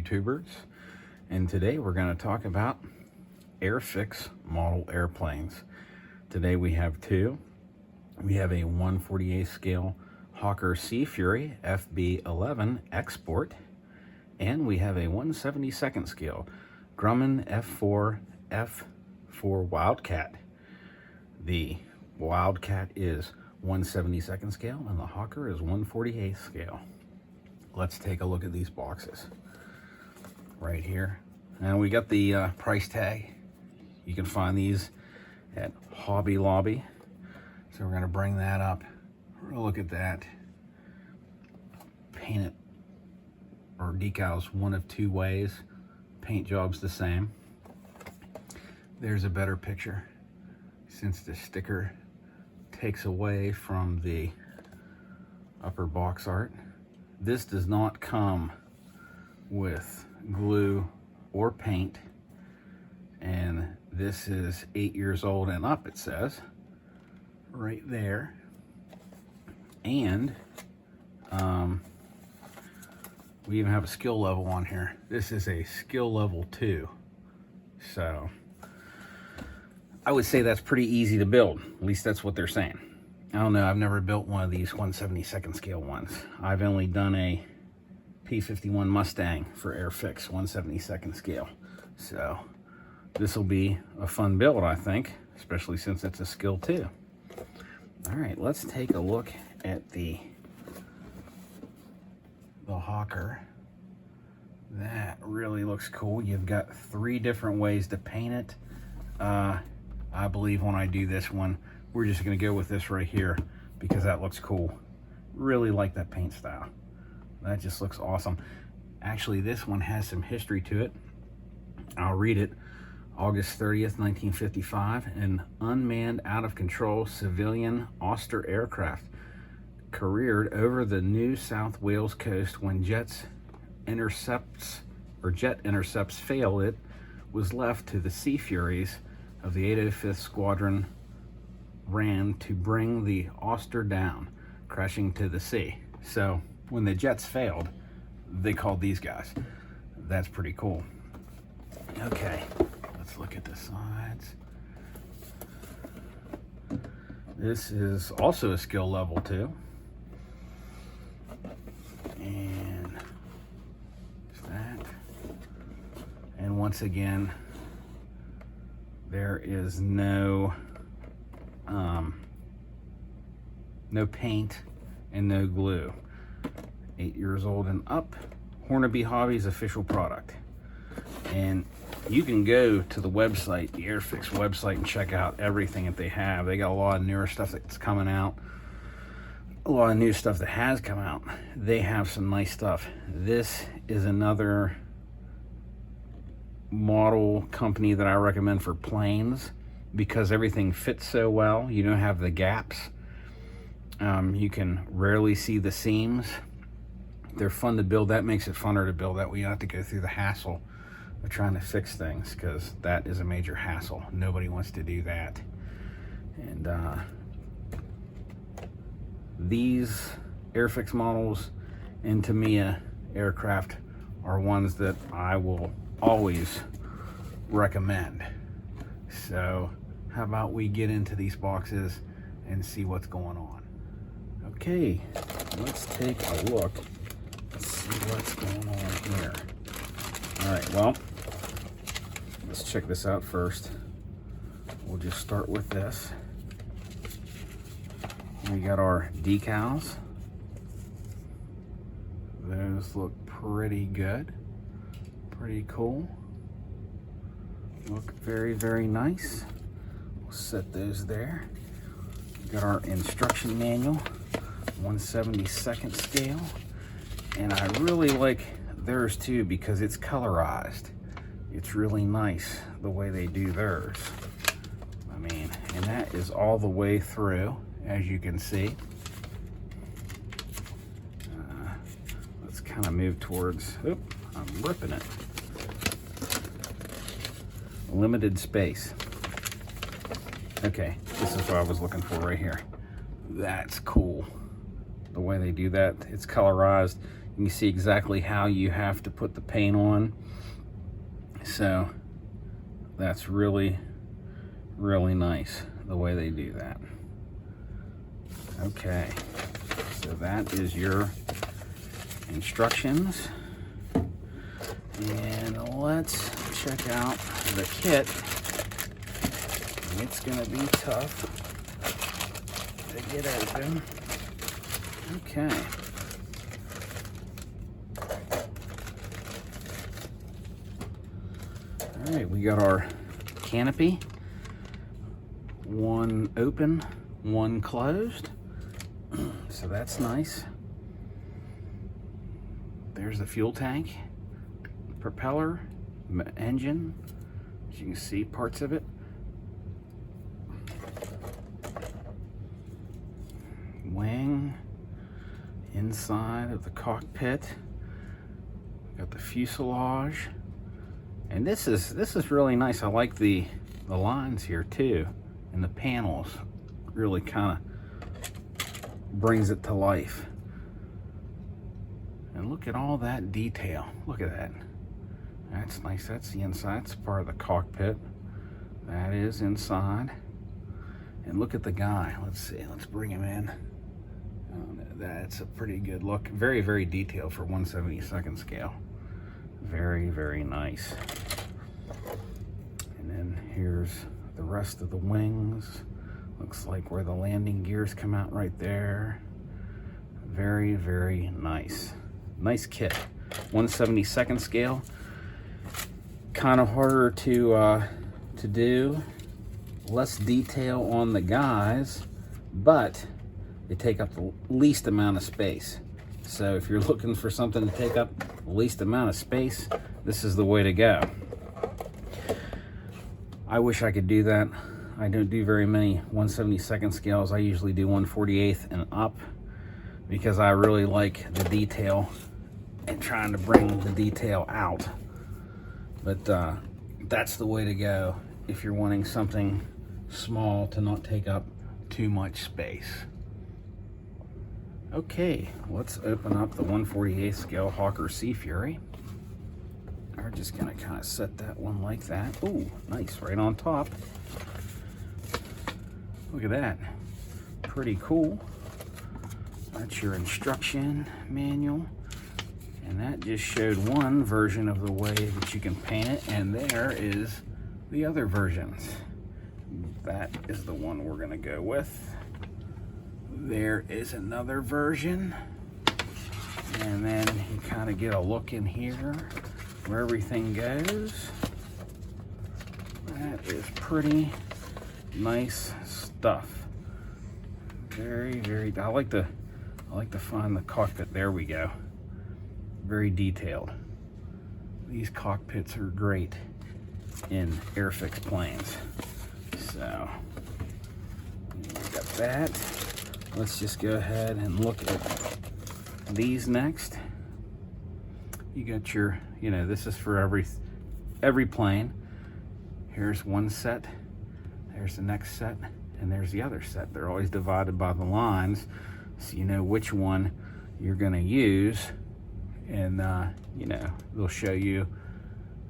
YouTubers, and today we're going to talk about AIRFIX model airplanes. Today we have two. We have a 1/48 scale Hawker Sea Fury FB-11 Export, and we have a 1/72 scale Grumman F4 Wildcat. The Wildcat is 1/72 scale and the Hawker is 1/48 scale. Let's take a look at these boxes right here. And we got the price tag. You can find these at Hobby Lobby. So we're going to bring that up. We're going to look at that. Paint it or decals one of two ways. Paint job's the same. There's a better picture since the sticker takes away from the upper box art. This does not come with glue or paint, and this is 8 years old and up, it says right there. And we even have a skill level on here. This is a skill level 2, so I would say that's pretty easy to build. At least that's what they're saying. I don't know, I've never built one of these 1/72 scale ones. I've only done a P-51 Mustang for AIRFIX 1/72 scale. So this will be a fun build, I think, especially since it's a skill 2. All right, let's take a look at the Hawker. That really looks cool. You've got 3 different ways to paint it. I believe when I do this one, we're just going to go with this right here because that looks cool. Really like that paint style. That just looks awesome. Actually, this one has some history to it. I'll read it. August 30th, 1955, an unmanned, out-of-control civilian Oster aircraft careered over the New South Wales coast when jet intercepts failed. It was left to the Sea Furies of the 805th Squadron ran to bring the Oster down, crashing to the sea. So when the jets failed, they called these guys. That's pretty cool. Okay, let's look at the sides. This is also a skill level 2. And there's that. And once again, there is no paint and no glue. 8 years old and up. Hornaby Hobby's official product. And you can go to the website, the AIRFIX website, and check out everything that they have. They got a lot of newer stuff that's coming out. A lot of new stuff that has come out. They have some nice stuff. This is another model company that I recommend for planes because everything fits so well. You don't have the gaps. You can rarely see the seams. They're fun to build. That makes it funner to build. That way you don't have to go through the hassle of trying to fix things, because that is a major hassle. Nobody wants to do that. And these AIRFIX models and Tamiya aircraft are ones that I will always recommend. So how about we get into these boxes and see what's going on. Okay, let's take a look. Let's see what's going on here. All right, well, let's check this out first. We'll just start with this. We got our decals. Those look pretty good. Pretty cool. Look very, very nice. We'll set those there. We got our instruction manual, 1/72 scale. And I really like theirs too because it's colorized. It's really nice the way they do theirs. I mean, and that is all the way through, as you can see. Let's kind of move towards, oop, I'm ripping it. Limited space. Okay, this is what I was looking for right here. That's cool. The way they do that, it's colorized. You can see exactly how you have to put the paint on. So that's really, really nice the way they do that. Okay, so that is your instructions. And let's check out the kit. It's gonna be tough to get open. Okay. All right, we got our canopy. One open, one closed. So that's nice. There's the fuel tank, propeller, engine. As you can see, parts of it. Wing, inside of the cockpit. Got the fuselage. And this is really nice. I like the lines here too. And the panels really kind of brings it to life. And look at all that detail. Look at that. That's nice. That's the inside. It's part of the cockpit. That is inside. And look at the guy. Let's see. Let's bring him in. That's a pretty good look. Very, very detailed for 1/72nd scale. Very, very nice. And then here's the rest of the wings. Looks like where the landing gears come out right there. Very, very nice. Nice kit. 1/72nd scale. Kind of harder to do. Less detail on the guys, but they take up the least amount of space. So if you're looking for something to take up the least amount of space, this is the way to go. I wish I could do that. I don't do very many 1/72nd scales. I usually do 1/48 and up because I really like the detail and trying to bring the detail out. But that's the way to go if you're wanting something small to not take up too much space. Okay, let's open up the 1/48 scale Hawker Sea Fury. We're just gonna kind of set that one like that. Ooh, nice, right on top. Look at that, pretty cool. That's your instruction manual. And that just showed one version of the way that you can paint it, and there is the other versions. That is the one we're gonna go with. There is another version. And then you kind of get a look in here where everything goes. That is pretty nice stuff. Very, very, I like to find the cockpit. There we go. Very detailed. These cockpits are great in AIRFIX planes. So, we got that. Let's just go ahead and look at these next. You got your, this is for every plane. Here's one set, there's the next set, and there's the other set. They're always divided by the lines, so you know which one you're gonna use. And they'll show you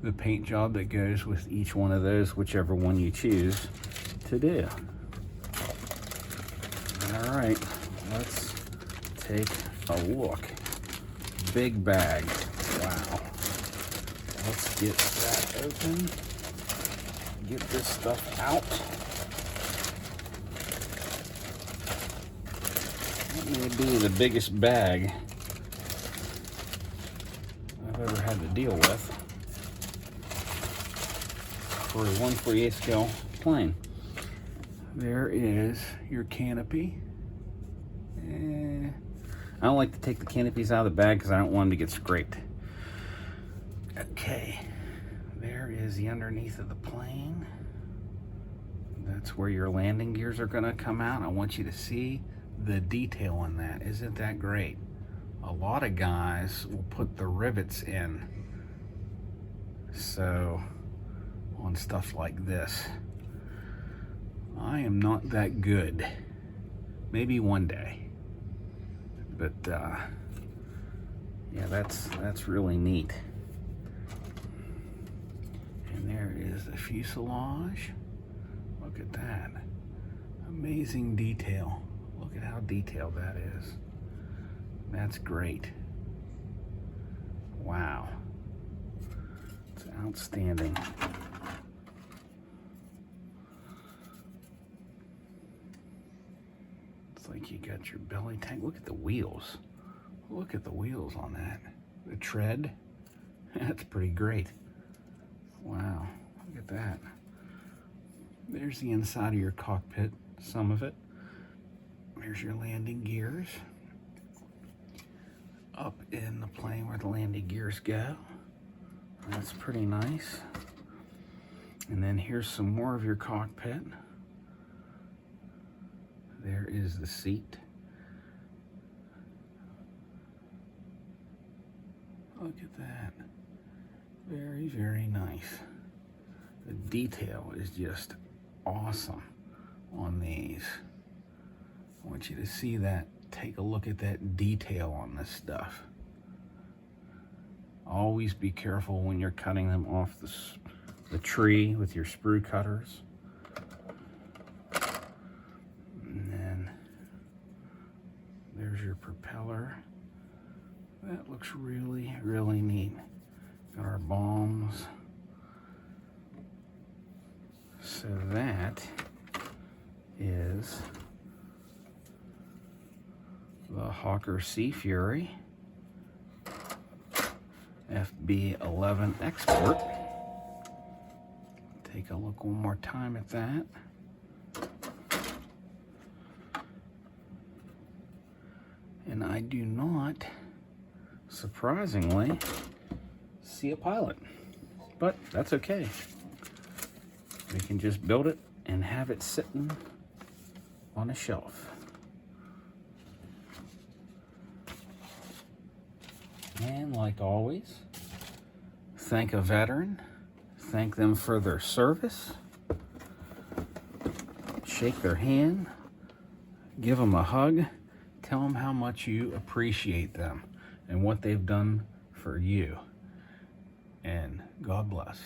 the paint job that goes with each one of those, whichever one you choose to do. All right, let's take a look. Big bag, wow. Let's get that open, get this stuff out. That may be the biggest bag I've ever had to deal with for a 1/48 scale plane. There is your canopy. I don't like to take the canopies out of the bag because I don't want them to get scraped. Okay, there is the underneath of the plane. That's where your landing gears are going to come out. I want you to see the detail on that. Isn't that great? A lot of guys will put the rivets in. So, on stuff like this. I am not that good. Maybe one day. But, Yeah, that's really neat. And there is the fuselage. Look at that. Amazing detail. Look at how detailed that is. That's great. Wow. It's outstanding. It's like you got your belly tank. Look at the wheels. Look at the wheels on that. The tread. That's pretty great. Wow. Look at that. There's the inside of your cockpit, some of it. There's your landing gears. Up in the plane where the landing gears go. That's pretty nice. And then here's some more of your cockpit. There is the seat. Look at that. Very, very nice. The detail is just awesome on these. I want you to see that. Take a look at that detail on this stuff. Always be careful when you're cutting them off the tree with your sprue cutters. And then there's your propeller. That looks really, really neat. Got our bombs. So that is the Hawker Sea Fury FB11 export. Take a look one more time at that. And I do not, surprisingly, see a pilot, but that's okay. We can just build it and have it sitting on a shelf. And like always, thank a veteran, thank them for their service, shake their hand, give them a hug, tell them how much you appreciate them and what they've done for you. And God bless.